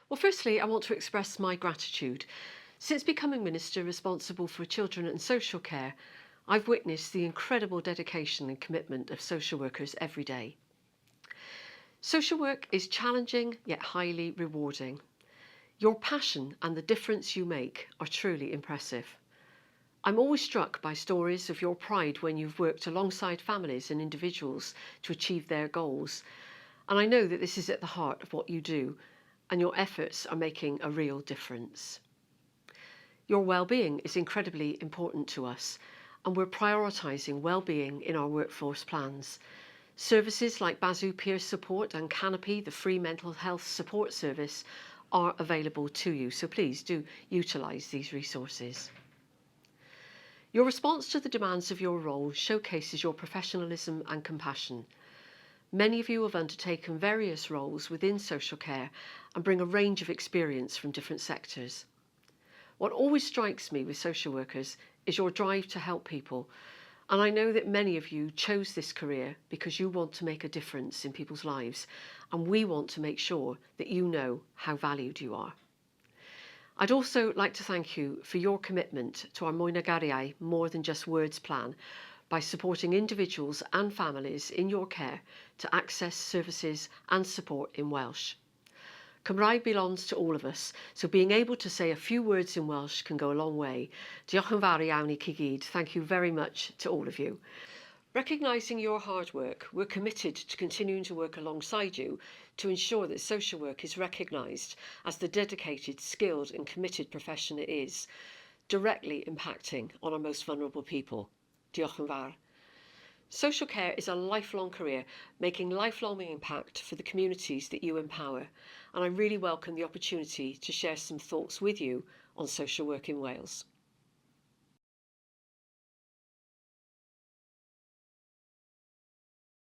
Well, firstly, I want to express my gratitude. Since becoming Minister responsible for children and social care, I've witnessed the incredible dedication and commitment of social workers every day. Social work is challenging yet highly rewarding. Your passion and the difference you make are truly impressive. I'm always struck by stories of your pride when you've worked alongside families and individuals to achieve their goals. And I know that this is at the heart of what you do, and your efforts are making a real difference. Your well-being is incredibly important to us, and we're prioritising well-being in our workforce plans. Services like Bazu Peer Support and Canopy, the free mental health support service, are available to you, so please do utilise these resources. Your response to the demands of your role showcases your professionalism and compassion. Many of you have undertaken various roles within social care and bring a range of experience from different sectors. What always strikes me with social workers is your drive to help people, and I know that many of you chose this career because you want to make a difference in people's lives, and we want to make sure that you know how valued you are. I'd also like to thank you for your commitment to our Mwy na Gariau More Than Just Words plan by supporting individuals and families in your care to access services and support in Welsh. Cymraeg belongs to all of us, so being able to say a few words in Welsh can go a long way. Diolch yn fawr iawn I chi gyd. Thank you very much to all of you. Recognising your hard work, we're committed to continuing to work alongside you to ensure that social work is recognised as the dedicated, skilled and committed profession it is, directly impacting on our most vulnerable people. Diolch yn fawr. Social care is a lifelong career, making lifelong impact for the communities that you empower, and I really welcome the opportunity to share some thoughts with you on social work in Wales.